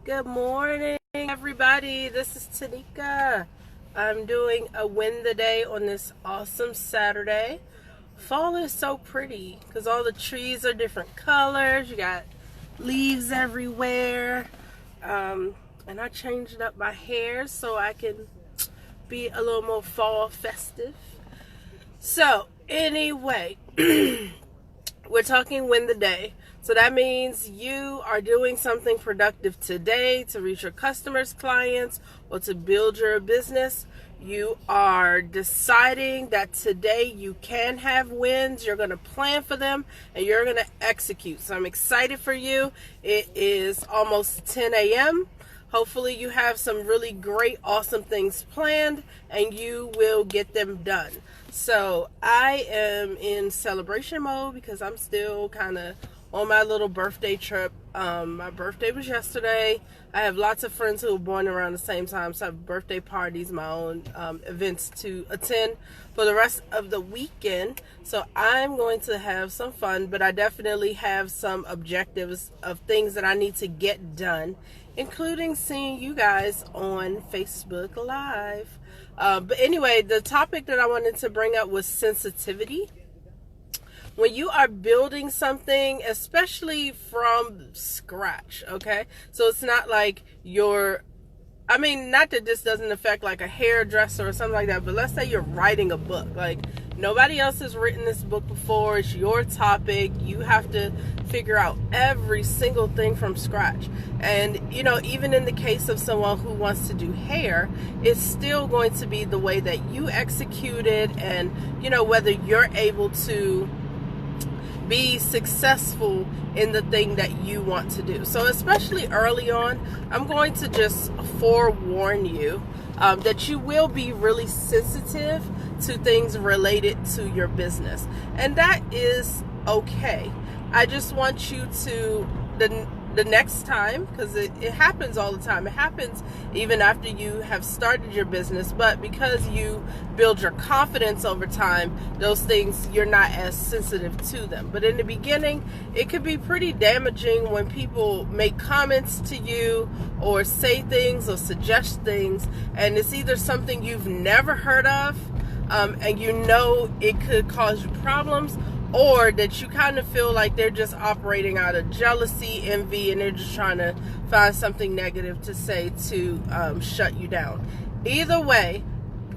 Good morning, everybody. This is Tanika. I'm doing a win the day on this awesome Saturday. Fall is so pretty because all the trees are different colors. You got leaves everywhere. And I changed up my hair so I can be a little more fall festive. So, anyway, we're talking win the day. So that means you are doing something productive today to reach your customers, clients, or to build your business. You are deciding that today you can have wins. You're going to plan for them and you're going to execute. So I'm excited for you. It is almost 10 a.m. Hopefully you have some really great, awesome things planned and you will get them done. So I am in celebration mode because I'm still kind of on my little birthday trip. My birthday was yesterday. I have lots of friends who were born around the same time, so I have birthday parties, my own events to attend for the rest of the weekend. So I'm going to have some fun, but I definitely have some objectives of things that I need to get done, including seeing you guys on Facebook Live. But anyway, the topic that I wanted to bring up was sensitivity. When you are building something, especially from scratch, okay? So it's not like not that this doesn't affect like a hairdresser or something like that, but let's say you're writing a book. Like, nobody else has written this book before. It's your topic. You have to figure out every single thing from scratch. And, even in the case of someone who wants to do hair, it's still going to be the way that you execute it and, whether you're able to be successful in the thing that you want to do. So especially early on, I'm going to just forewarn you that you will be really sensitive to things related to your business. And that is okay. I just want you to, the next time, because it happens all the time. It happens even after you have started your business, but because you build your confidence over time, those things, you're not as sensitive to them. But in the beginning, it could be pretty damaging when people make comments to you or say things or suggest things, and it's either something you've never heard of, and it could cause you problems, or that you kind of feel like they're just operating out of jealousy, envy, and they're just trying to find something negative to say to shut you down. Either way,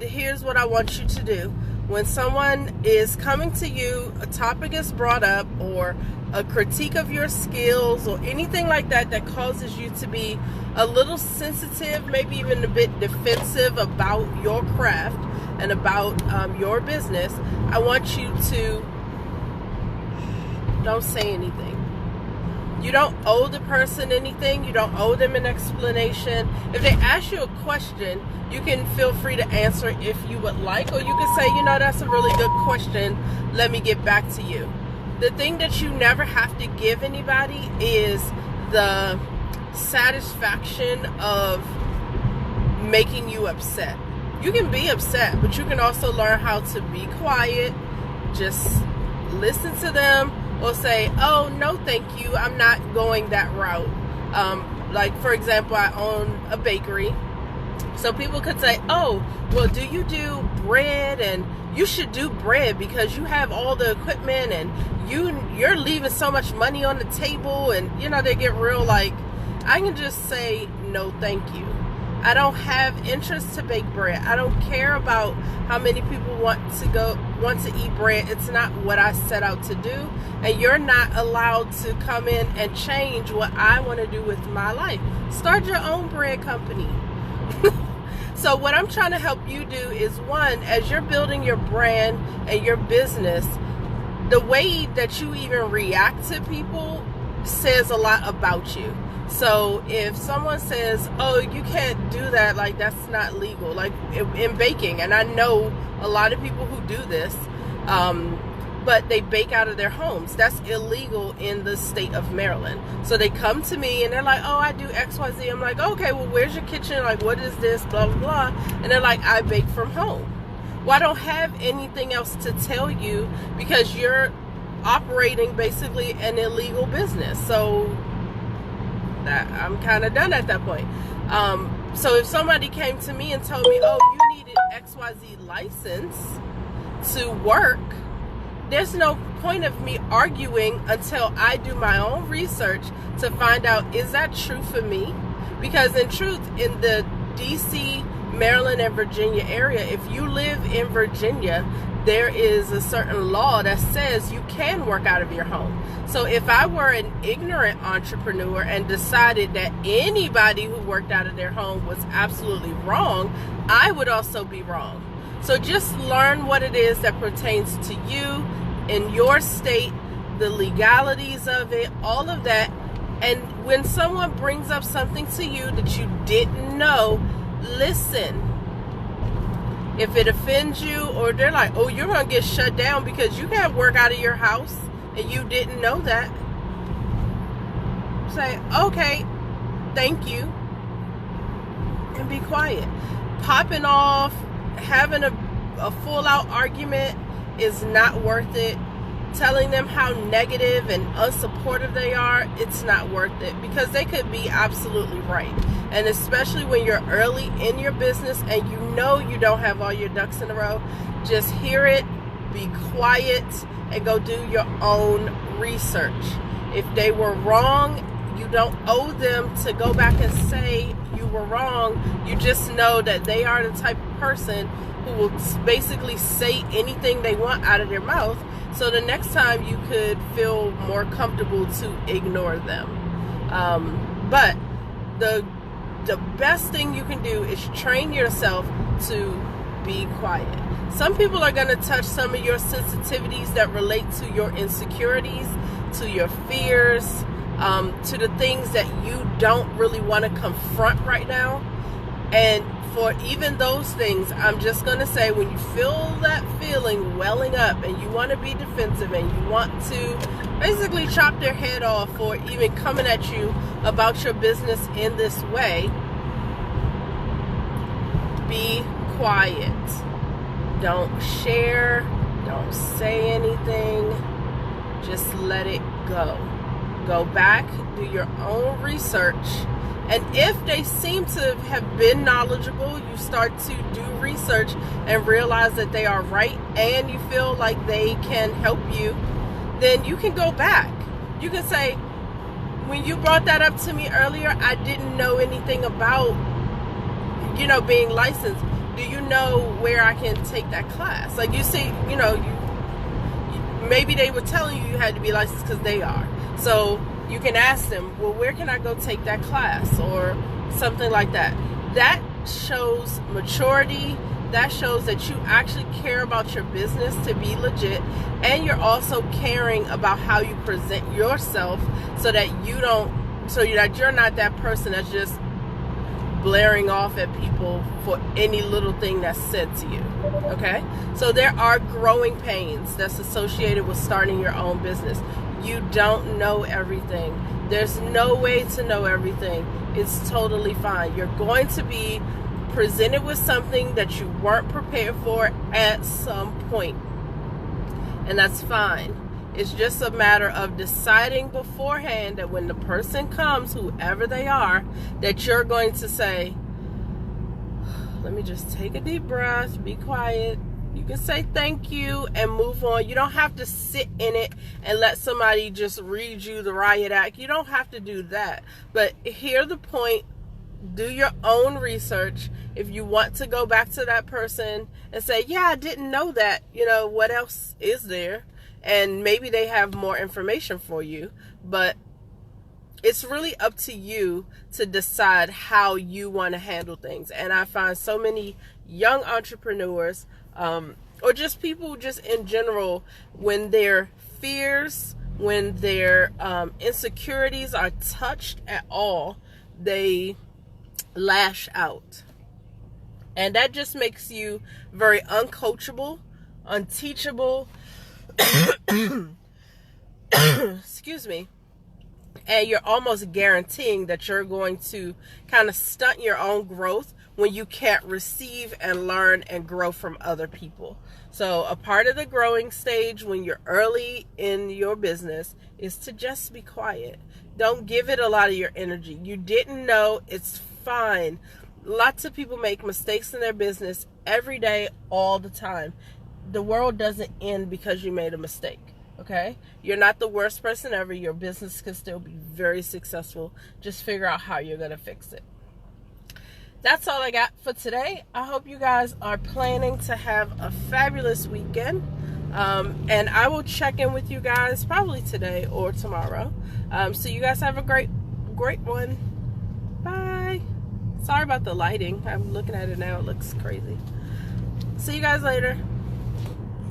here's what I want you to do. When someone is coming to you, a topic is brought up, or a critique of your skills, or anything like that that causes you to be a little sensitive, maybe even a bit defensive about your craft and about your business, I want you to don't say anything. You don't owe the person anything. You don't owe them an explanation. If they ask you a question, you can feel free to answer if you would like, or you can say, that's a really good question. Let me get back to you. The thing that you never have to give anybody is the satisfaction of making you upset. You can be upset, but you can also learn how to be quiet, just listen to them, or say, oh, no, thank you, I'm not going that route. Like, for example, I own a bakery. So people could say, oh, well, do you do bread? And you should do bread because you have all the equipment and you're leaving so much money on the table. And, they get real like, I can just say, no, thank you. I don't have interest to bake bread. I don't care about how many people want to eat bread. It's not what I set out to do. And you're not allowed to come in and change what I want to do with my life. Start your own bread company. So what I'm trying to help you do is, one, as you're building your brand and your business, the way that you even react to people says a lot about you. So if someone says, oh, you can't do that, like that's not legal, like in baking, and I know a lot of people who do this, but they bake out of their homes. That's illegal in the state of Maryland. So they come to me and they're like, oh, I do XYZ. I'm like, okay, well, where's your kitchen? Like, what is this? Blah, blah, blah. And they're like, I bake from home. Well, I don't have anything else to tell you because you're operating basically an illegal business. So that I'm kind of done at that point. So if somebody came to me and told me, oh, you needed XYZ license to work, there's no point of me arguing until I do my own research to find out, is that true for me? Because in truth, in the DC, Maryland, and Virginia area, if you live in Virginia, there is a certain law that says you can work out of your home. So if I were an ignorant entrepreneur and decided that anybody who worked out of their home was absolutely wrong, I would also be wrong. So just learn what it is that pertains to you in your state, the legalities of it, all of that. And when someone brings up something to you that you didn't know, listen. If it offends you, or they're like, oh, you're going to get shut down because you can't work out of your house and you didn't know that, say, okay, thank you, and be quiet. Popping off, having a full-out argument is not worth it. Telling them how negative and unsupportive they are, it's not worth it, because they could be absolutely right. And especially when you're early in your business and you know you don't have all your ducks in a row, just hear it, be quiet, and go do your own research. If they were wrong, you don't owe them to go back and say you were wrong. You just know that they are the type of person who will basically say anything they want out of their mouth. So the next time you could feel more comfortable to ignore them. But the best thing you can do is train yourself to be quiet. Some people are going to touch some of your sensitivities that relate to your insecurities, to your fears, to the things that you don't really want to confront right now. And for even those things, I'm just going to say, when you feel that feeling welling up and you want to be defensive and you want to basically chop their head off for even coming at you about your business in this way, be quiet. Don't share. Don't say anything. Just let it go. Go back, do your own research. And if they seem to have been knowledgeable, you start to do research and realize that they are right and you feel like they can help you, then you can go back. You can say, when you brought that up to me earlier, I didn't know anything about, being licensed. Do you know where I can take that class? Like, you see, maybe they were telling you had to be licensed because they are. So you can ask them, well, where can I go take that class, or something like that. That shows maturity. That shows that you actually care about your business to be legit, and you're also caring about how you present yourself, so that you're not that person that's just blaring off at people for any little thing that's said to you. Okay? So there are growing pains that's associated with starting your own business. You don't know everything. There's no way to know everything. It's totally fine. You're going to be presented with something that you weren't prepared for at some point. And that's fine. It's just a matter of deciding beforehand that when the person comes, whoever they are, that you're going to say, let me just take a deep breath, be quiet. You can say thank you and move on. You don't have to sit in it and let somebody just read you the riot act. You don't have to do that. But hear the point. Do your own research. If you want to go back to that person and say, yeah, I didn't know that. What else is there? And maybe they have more information for you. But it's really up to you to decide how you want to handle things. And I find so many young entrepreneurs, or just people just in general, when their fears, when their insecurities are touched at all, they lash out. And that just makes you very uncoachable, unteachable, excuse me, And you're almost guaranteeing that you're going to kind of stunt your own growth when you can't receive and learn and grow from other people. So a part of the growing stage when you're early in your business is to just be quiet. Don't give it a lot of your energy. You didn't know, it's fine. Lots of people make mistakes in their business every day, all the time. The world doesn't end because you made a mistake. Okay? You're not the worst person ever. Your business can still be very successful. Just figure out how you're going to fix it. That's all I got for today. I hope you guys are planning to have a fabulous weekend. And I will check in with you guys probably today or tomorrow. So you guys have a great one. Bye. Sorry about the lighting. I'm looking at it now. It looks crazy. See you guys later.